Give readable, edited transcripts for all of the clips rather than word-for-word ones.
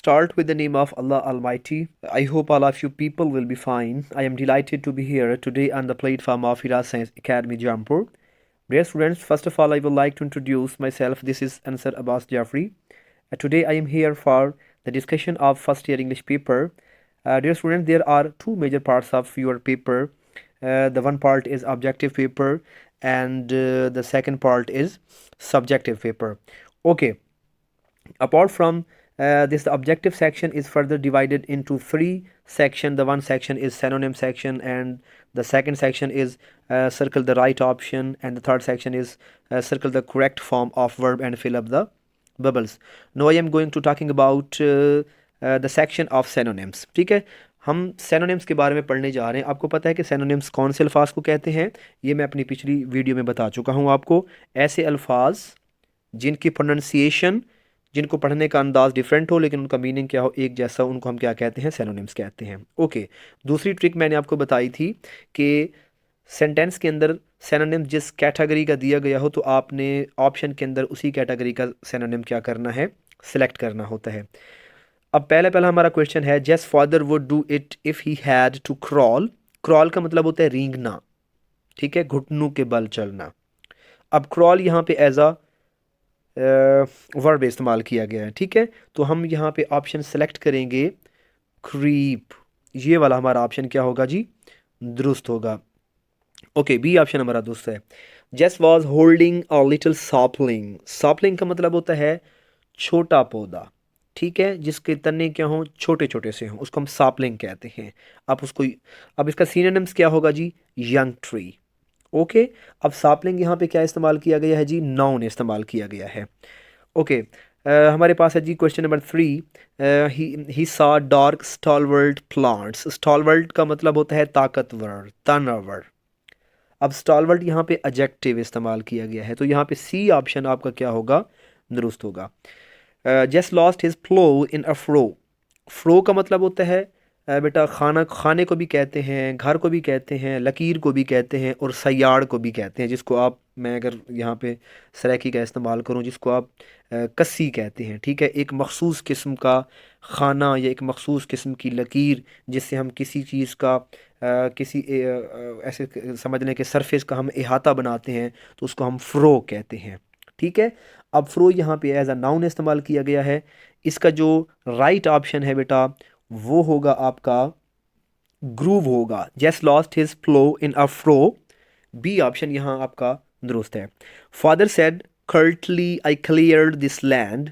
start with the name of Allah Almighty. I hope all of you people will be fine. I am delighted to be here today on the platform of Hira Science Academy Jampur. Dear students, first of all, I would like to introduce myself. This is Ansar Abbas Jafri. Today I am here for the discussion of first year English paper. Dear students, there are two major parts of your paper. The one part is objective paper and the second part is subjective paper. Okay, apart from this, the objective section is further divided into three sections. The one section is synonym section, and the second section is circle the right option, and the third section is circle the correct form of verb and fill up the bubbles. Now I am going to talking about the section of synonyms. ठीक है, हम synonyms के बारे में पढ़ने जा रहे हैं. आपको पता है कि synonyms कौन से अल्फाज को कहते हैं? ये मैं अपनी पिछली वीडियो में बता चुका हूँ आपको. ऐसे अल्फाज जिनकी प्रोनाउंसिएशन, जिनको पढ़ने का अंदाज डिफरेंट हो लेकिन उनका मीनिंग क्या हो एक जैसा, उनको हम क्या कहते हैं? सिनोनिम्स कहते हैं. ओके, दूसरी ट्रिक मैंने आपको बताई थी कि सेंटेंस के अंदर सिनोनिम जिस कैटेगरी का दिया गया हो तो आपने ऑप्शन के अंदर उसी कैटेगरी का सिनोनिम क्या करना है? सिलेक्ट करना होता है. अब पहला हमारा क्वेश्चन है, Jess father would do it if he had to crawl. Crawl का मतलब होता है रेंगना, ठीक है, घुटनों के बल चलना. अब क्रॉल यहाँ पे एज अ वर्ब इस्तेमाल किया गया है, ठीक है. तो हम यहाँ पे ऑप्शन सेलेक्ट करेंगे क्रीप. ये वाला हमारा ऑप्शन क्या होगा जी? दुरुस्त होगा. ओके, बी ऑप्शन हमारा दुरुस्त है. जेस वॉज होल्डिंग अ लिटिल सॉपलिंग. सॉपलिंग का मतलब होता है छोटा पौधा, ठीक है, जिसके तने क्या हों? छोटे छोटे से हों, उसको हम सॉपलिंग कहते हैं. आप उसको, अब इसका सिनोनिम्स क्या होगा जी? Young tree. ओके, अब सॉपलिंग यहाँ पे क्या इस्तेमाल किया गया है जी? नाउन इस्तेमाल किया गया है. ओके, हमारे पास है जी question number 3. He saw dark stalwart plants. Stalwart का मतलब होता है ताकतवर, तनावर. अब स्टॉलवर्ट यहाँ पे एडजेक्टिव इस्तेमाल किया गया है, तो यहाँ पे सी ऑप्शन आपका क्या होगा? दुरुस्त होगा. Just lost his flow in a fro. Fro का मतलब होता है बेटा खाने को भी कहते हैं, घर को भी कहते हैं, लकीर को भी कहते हैं और सयाड़ को भी कहते हैं, जिसको आप, मैं अगर यहाँ पे सराकी का इस्तेमाल करूँ, जिसको आप कस्सी कहते हैं, ठीक है. एक मखसूस किस्म का खाना या एक मखसूस किस्म की लकीर जिससे हम किसी चीज़ का किसी ऐसे समझ लें कि सरफेस का हम इहाता बनाते हैं, तो उसको हम फ्रो कहते हैं, ठीक है. अब फ्रो यहाँ पे एज अ नाउन इस्तेमाल किया गया है. इसका जो राइट ऑप्शन है बेटा वो होगा आपका ग्रूव होगा. Just lost his flow in a fro. B option यहाँ आपका दुरुस्त है. Father said curtly I cleared this land.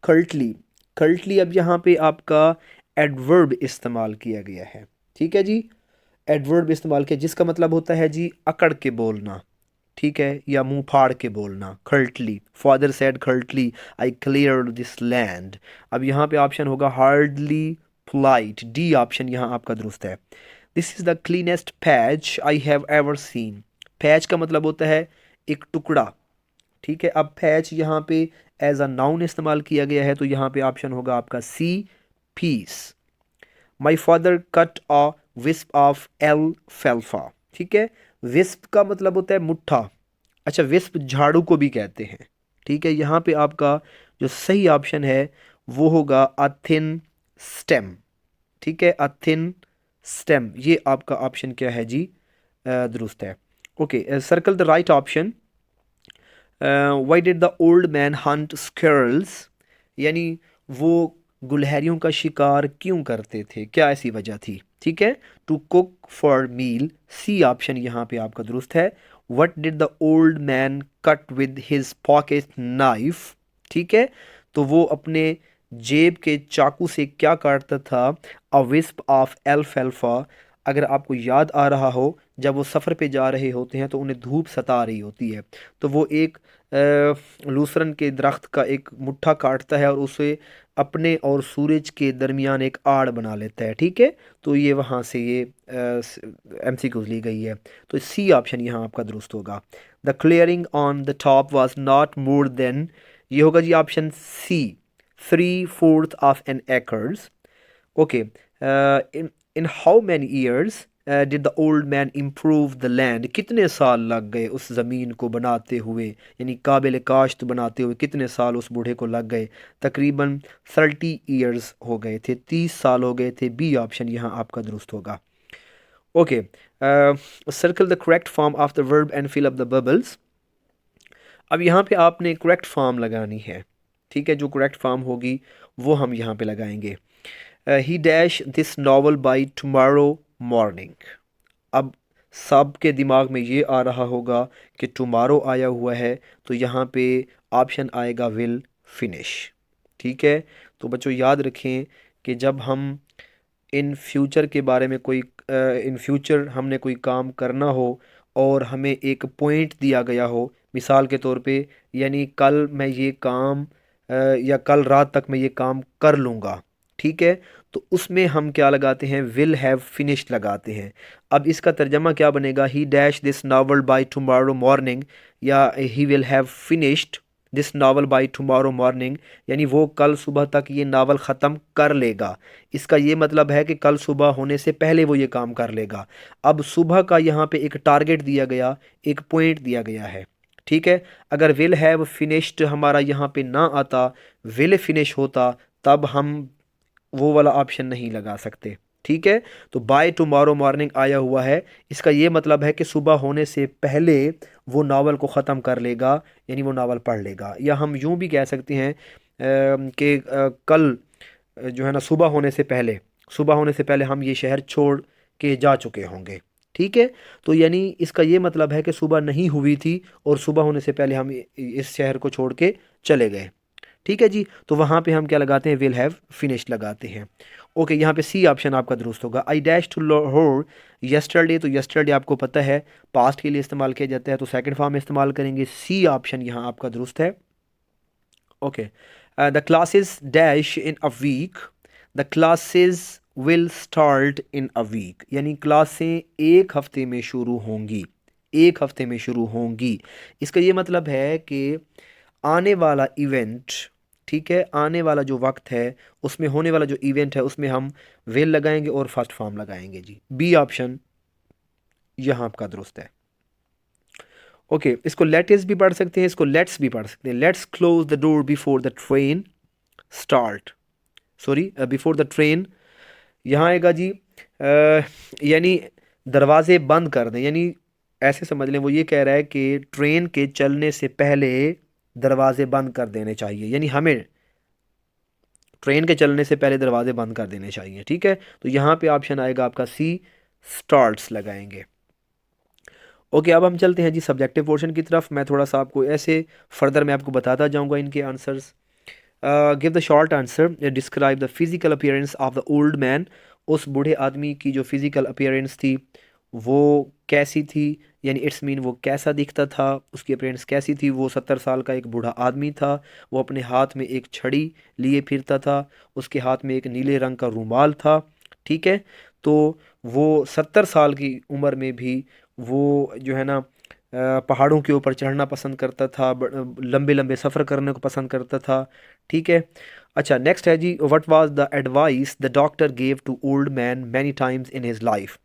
Curtly, curtly अब यहाँ पे आपका एडवर्ब इस्तेमाल किया गया है, ठीक है जी. एडवर्ब इस्तेमाल किया जिसका मतलब होता है जी अकड़ के बोलना, ठीक है, या मुंह फाड़ के बोलना. Curtly, father said curtly I cleared this land. अब यहाँ पे ऑप्शन होगा हार्डली पोलाइट. डी ऑप्शन यहाँ आपका दुरुस्त है. This is the cleanest patch I have ever seen. Patch का मतलब होता है एक टुकड़ा, ठीक है. अब पैच यहाँ पे एज अ नाउन इस्तेमाल किया गया है, तो यहाँ पे ऑप्शन होगा आपका c, piece. My father cut a wisp of एल फेल्फा. ठीक है, विस्प का मतलब होता है मुट्ठा. अच्छा, विस्प झाड़ू को भी कहते हैं, ठीक है. यहाँ पे आपका जो सही ऑप्शन है वो होगा अ थिन स्टेम, ठीक है, अ थिन स्टेम. ये आपका ऑप्शन क्या है जी? दुरुस्त है. Okay, circle the right option. Why did the old man Hunt squirrels. यानी वो गुलहरियों का शिकार क्यों करते थे, क्या ऐसी वजह थी, ठीक है. To cook for meal. C option यहाँ पे आपका दुरुस्त है. What did the old man cut with his pocket knife. ठीक है, तो वो अपने जेब के चाकू से क्या काटता था? अ विस्प ऑफ एल्फेल्फा. अगर आपको याद आ रहा हो, जब वो सफ़र पे जा रहे होते हैं तो उन्हें धूप सता रही होती है, तो वो एक लूसरन के दरख्त का एक मुट्ठा काटता है और उसे अपने और सूरज के दरमियान एक आड़ बना लेता है, ठीक है. तो ये वहाँ से ये एमसीक्यूज ली गई है, तो सी ऑप्शन यहाँ आपका दुरुस्त होगा. The clearing on the top was not more than. ये होगा जी option c, 3/4 of an acres. Okay, in how many years did the old man improve the land, कितने साल लग गए उस ज़मीन को बनाते हुए, यानी काबिल काश्त बनाते हुए कितने साल उस बूढ़े को लग गए। तकरीबन 30 ईयर्स हो गए थे, 30 साल हो गए थे। बी ऑप्शन यहाँ आपका दुरुस्त होगा। Okay, circle the correct form of the verb and fill up the bubbles. अब यहाँ पे आपने करेक्ट फॉर्म लगानी है, ठीक है। जो करेक्ट फॉर्म होगी वो हम यहाँ पे लगाएंगे। ही dash this novel by tomorrow morning. अब सबके दिमाग में ये आ रहा होगा कि टुमारो आया हुआ है, तो यहाँ पे ऑप्शन आएगा विल फिनिश, ठीक है। तो बच्चों याद रखें कि जब हम इन फ्यूचर के बारे में कोई इन फ्यूचर हमने कोई काम करना हो और हमें एक पॉइंट दिया गया हो, मिसाल के तौर पे यानी कल मैं ये काम या कल रात तक मैं ये काम कर लूँगा, ठीक है। तो उसमें हम क्या लगाते हैं, विल हैव फिनिश्ड लगाते हैं। अब इसका तर्जमा क्या बनेगा, he dash this novel by tomorrow morning, या he will have finished this novel by tomorrow morning, यानी वो कल सुबह तक ये नावल ख़त्म कर लेगा। इसका ये मतलब है कि कल सुबह होने से पहले वो ये काम कर लेगा। अब सुबह का यहाँ पे एक टारगेट दिया गया, एक पॉइंट दिया गया है, ठीक है। अगर विल हैव फिनिश्ड हमारा यहाँ पे ना आता, विल फिनिश होता, तब हम वो वाला ऑप्शन नहीं लगा सकते, ठीक है। तो बाय टुमारो मॉर्निंग आया हुआ है, इसका ये मतलब है कि सुबह होने से पहले वो नावल को ख़त्म कर लेगा, यानी वो नावल पढ़ लेगा। या हम यूं भी कह सकते हैं कि कल जो है ना सुबह होने से पहले हम ये शहर छोड़ के जा चुके होंगे, ठीक है। तो यानी इसका ये मतलब है कि सुबह नहीं हुई थी और सुबह होने से पहले हम इस शहर को छोड़ के चले गए, ठीक है जी। तो वहाँ पे हम क्या लगाते हैं, विल हैव फिनिश लगाते हैं। ओके, यहाँ पे सी ऑप्शन आपका दुरुस्त होगा। I dash to Lahore yesterday, तो यस्टरडे आपको पता है पास्ट के लिए इस्तेमाल किया जाता है, तो सेकंड फॉर्म में इस्तेमाल करेंगे। सी ऑप्शन यहाँ आपका दुरुस्त है। Okay, the classes dash in a week, the classes will start in a week, यानी क्लासें एक हफ्ते में शुरू होंगी, एक हफ्ते में शुरू होंगी। इसका ये मतलब है कि आने वाला इवेंट, ठीक है, आने वाला जो वक्त है उसमें होने वाला जो इवेंट है उसमें हम विल लगाएंगे और फर्स्ट फॉर्म लगाएंगे जी। बी ऑप्शन यहाँ आपका दुरुस्त है। ओके, इसको लेट्स भी पढ़ सकते हैं, इसको लेट्स भी पढ़ सकते हैं। Let's close the door before the train start, sorry before the train यहाँ आएगा जी। यानी दरवाजे बंद कर दें, यानी ऐसे समझ लें वो ये कह रहा है कि ट्रेन के चलने से पहले दरवाजे बंद कर देने चाहिए, यानी हमें ट्रेन के चलने से पहले दरवाजे बंद कर देने चाहिए, ठीक है। तो यहाँ पे ऑप्शन आएगा आपका सी, स्टार्ट्स लगाएंगे। ओके, अब हम चलते हैं जी सब्जेक्टिव पोर्शन की तरफ। मैं थोड़ा सा आपको ऐसे फर्दर मैं आपको बताता जाऊँगा इनके answers. Give the short answer, describe the physical appearance of the old man. उस बूढ़े आदमी की जो फिजिकल अपीयरेंस थी वो कैसी थी, यानी इट्स मीन वो कैसा दिखता था, उसकी अपीयरेंस कैसी थी। वो 70 साल का एक बूढ़ा आदमी था, वो अपने हाथ में एक छड़ी लिए फिरता था, उसके हाथ में एक नीले रंग का रूमाल था, ठीक है। तो वो 70 साल की उम्र में भी वो जो है ना पहाड़ों के ऊपर चढ़ना पसंद करता था, लंबे लंबे सफ़र करने को पसंद करता था, ठीक है। अच्छा, नेक्स्ट है जी, what was the advice the doctor gave to old man many times in his life.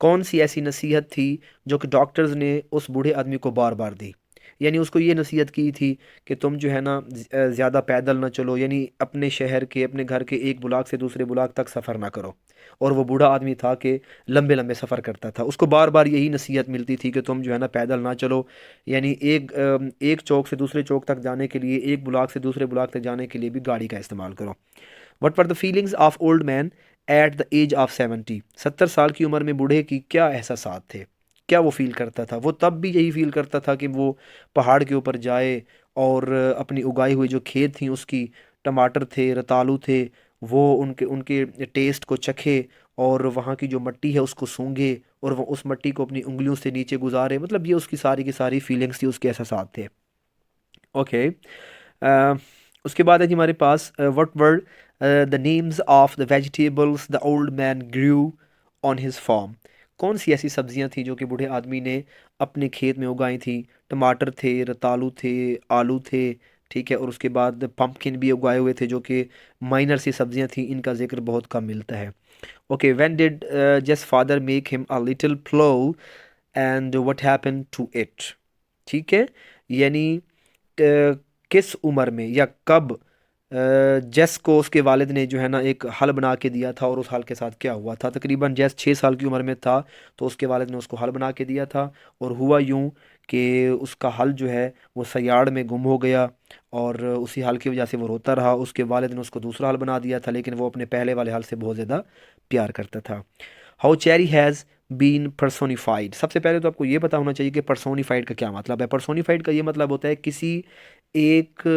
कौन सी ऐसी नसीहत थी जो कि डॉक्टर्स ने उस बूढ़े आदमी को बार बार दी। यानी उसको ये नसीहत की थी कि तुम जो है ना ज़्यादा पैदल ना चलो, यानी अपने शहर के अपने घर के एक बुलाक से दूसरे बुलाक तक सफ़र ना करो। और वो बूढ़ा आदमी था कि लंबे लंबे सफ़र करता था, उसको बार बार यही नसीहत मिलती थी कि तुम जो है ना पैदल ना चलो, यानी एक चौक से दूसरे चौक तक जाने के लिए, एक बुलाक से दूसरे बुलाक तक जाने के लिए भी गाड़ी का इस्तेमाल करो। What were the feelings of old man at the age of 70। 70 साल की उम्र में बूढ़े की क्या एहसासात थे, क्या वो फील करता था। वो तब भी यही फील करता था कि वो पहाड़ के ऊपर जाए और अपनी उगाई हुई जो खेत थी उसकी टमाटर थे, रतालू थे, वो उनके उनके टेस्ट को चखे और वहाँ की जो मिट्टी है उसको सूंघे और वो उस मिट्टी को अपनी उंगलियों से नीचे गुजारे। मतलब ये उसकी सारी की सारी फीलिंग्स थी, उसके एहसासात थे। ओके, उसके बाद है जी हमारे पास what were the names of the vegetables the old man grew on his farm. कौन सी ऐसी सब्जियां थी जो कि बूढ़े आदमी ने अपने खेत में उगाई थी। टमाटर थे, रतालू थे, आलू थे, ठीक है। और उसके बाद पंपकिन भी उगाए हुए थे जो कि माइनर सी सब्जियां थी, इनका जिक्र बहुत कम मिलता है। Okay, when did just father make him a little plough and what happened to it. ठीक है, यानी किस उम्र में या कब जेस को उसके वालिद ने जो है ना एक हल बना के दिया था, और उस हल के साथ क्या हुआ था। तकरीबन जेस 6 साल की उम्र में था तो उसके वालिद ने उसको हल बना के दिया था, और हुआ यूं कि उसका हल जो है वो सयाड़ में गुम हो गया, और उसी हल की वजह से वो रोता रहा। उसके वालिद ने उसको दूसरा हल बना दिया था, लेकिन वो अपने पहले वाले हल से बहुत ज़्यादा प्यार करता था। How cherry has been personified. सबसे पहले तो आपको ये पता होना चाहिए कि पर्सोनिफाइड का क्या मतलब है। पर्सोनिफाइड का ये मतलब होता है किसी एक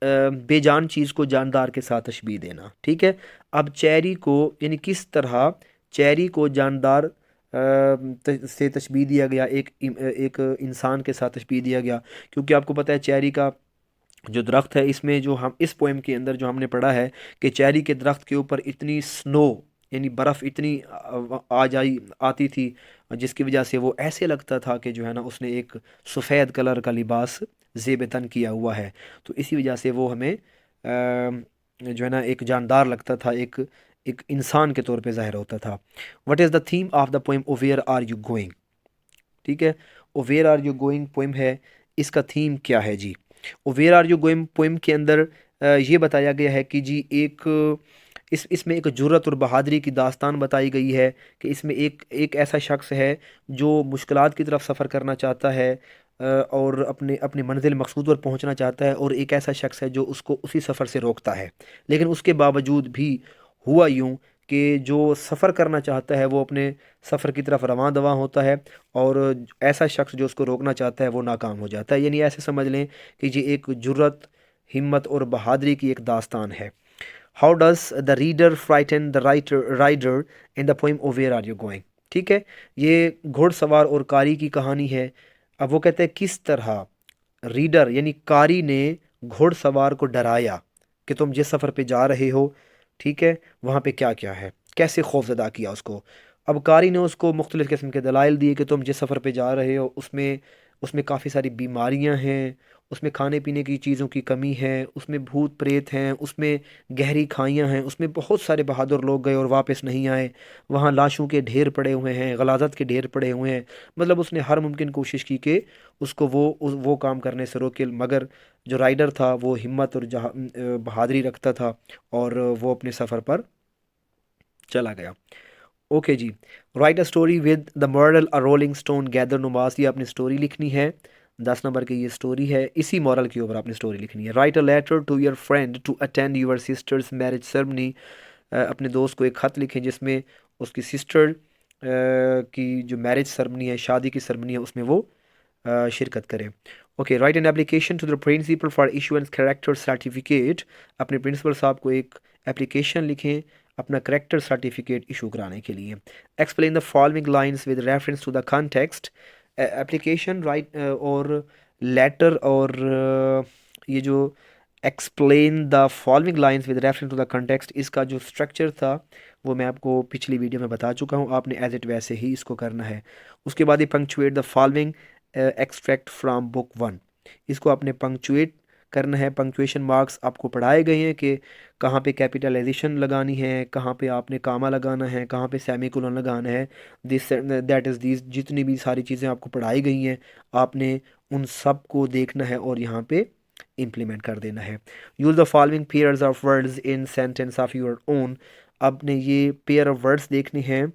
बेजान चीज़ को जानदार के साथ तशबीह देना। ठीक है, अब चेरी को यानी किस तरह चेरी को जानदार से तशबीह दिया गया, एक इंसान के साथ तशबीह दिया गया, क्योंकि आपको पता है चेरी का जो दरख्त है, इसमें जो हम इस पोएम के अंदर जो हमने पढ़ा है कि चेरी के दरख्त के ऊपर इतनी स्नो यानी बर्फ़ इतनी आ जाई आती थी, जिसकी वजह से वो ऐसे लगता था कि जो है ना उसने एक सफ़ेद कलर का लिबास ज़ेब तन किया हुआ है। तो इसी वजह से वो हमें जो है ना एक जानदार लगता था, एक एक इंसान के तौर पे ज़ाहिर होता था। What is the theme of the poem O where are you going. ठीक है, O where are you going poem है, इसका थीम क्या है जी। O where are you going poem के अंदर ये बताया गया है कि जी एक इसमें एक जुर्रत और बहादुरी की दास्तान बताई गई है कि इसमें एक एक ऐसा शख्स है जो मुश्किलात की तरफ सफ़र करना चाहता है, और अपने अपनी मंजिल मकसूद पर पहुंचना चाहता है, और एक ऐसा शख्स है जो उसको उसी सफ़र से रोकता है। लेकिन उसके बावजूद भी हुआ यूं कि जो सफ़र करना चाहता है वो अपने सफ़र की तरफ रवां दवा होता है, और ऐसा शख्स जो उसको रोकना चाहता है वो नाकाम हो जाता है। यानी ऐसे समझ लें कि ये एक जुर्रत, हिम्मत और बहादुरी की एक दास्तान है। How does the reader frighten the rider in the poem O where are you going. ठीक है, ये घुड़सवार और कारी की कहानी है। अब वो कहते हैं किस तरह रीडर यानी कारी ने घुड़सवार को डराया कि तुम जिस सफ़र पे जा रहे हो, ठीक है, वहाँ पे क्या क्या है, कैसे खौफजदा किया उसको। अब कारी ने उसको मुख्तलिफ़ किस्म के दलाइल दिए कि तुम जिस सफ़र पे जा रहे हो उसमें उसमें काफ़ी सारी बीमारियां हैं, उसमें खाने पीने की चीज़ों की कमी है, उसमें भूत प्रेत हैं, उसमें गहरी खाइयां हैं, उसमें बहुत सारे बहादुर लोग गए और वापस नहीं आए, वहाँ लाशों के ढेर पड़े हुए हैं, गलाजत के ढेर पड़े हुए हैं। मतलब उसने हर मुमकिन कोशिश की कि उसको वो काम करने से रोके, मगर जो राइडर था वो हिम्मत और बहादुरी रखता था, और वो अपने सफ़र पर चला गया। ओके जी, write a story with the moral a rolling stone gather no moss. ये आपने स्टोरी लिखनी है, 10 नंबर की ये स्टोरी है, इसी मॉरल के ऊपर आपने स्टोरी लिखनी है। Write a letter to your friend to attend your sister's marriage ceremony. अपने दोस्त को एक ख़त लिखें जिसमें उसकी सिस्टर की जो मैरिज सेरेमनी है, शादी की सेरेमनी है, उसमें वो शिरकत करें। Okay, write an application to the principal for issuance character certificate. अपने प्रिंसिपल साहब को एक एप्लीकेशन लिखें अपना करेक्टर सर्टिफिकेट इशू कराने के लिए। Explain the following lines with reference to the context. Application write और लेटर और ये जो explain the following lines with reference to the context, इसका जो स्ट्रक्चर था वो मैं आपको पिछली वीडियो में बता चुका हूँ, आपने एज इट वैसे ही इसको करना है। उसके बाद ये punctuate the following extract from book 1, इसको आपने पंक्चुएट करना है। पंक्चुएशन मार्क्स आपको पढ़ाए गए हैं कि कहाँ पे कैपिटलाइजेशन लगानी है, कहाँ पे आपने कामा लगाना है, कहाँ पे सेमीकोलन लगाना है। दिस दैट इज़ दीज जितनी भी सारी चीज़ें आपको पढ़ाई गई हैं, आपने उन सब को देखना है और यहाँ पे इम्प्लीमेंट कर देना है। Use the following pairs of words in sentence of your own. आपने ये पेयर ऑफ वर्ड्स देखने हैं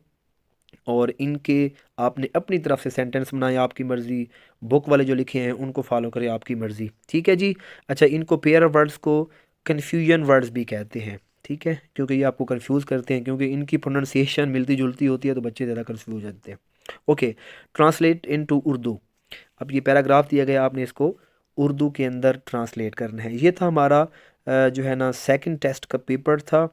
और इनके आपने अपनी तरफ से सेंटेंस बनाए, आपकी मर्ज़ी। बुक वाले जो लिखे हैं उनको फॉलो करें, आपकी मर्ज़ी। ठीक है जी। अच्छा, इनको पेयर ऑफ वर्ड्स को कन्फ्यूजन वर्ड्स भी कहते हैं। ठीक है, क्योंकि ये आपको कंफ्यूज करते हैं, क्योंकि इनकी प्रोनाउंसिएशन मिलती जुलती होती है तो बच्चे ज़्यादा कंफ्यूज होते हैं। Okay, translate into Urdu. अब ये पैराग्राफ दिया गया, आपने इसको उर्दू के अंदर ट्रांसलेट करना है। ये था हमारा जो है ना सेकंड टेस्ट का पेपर था।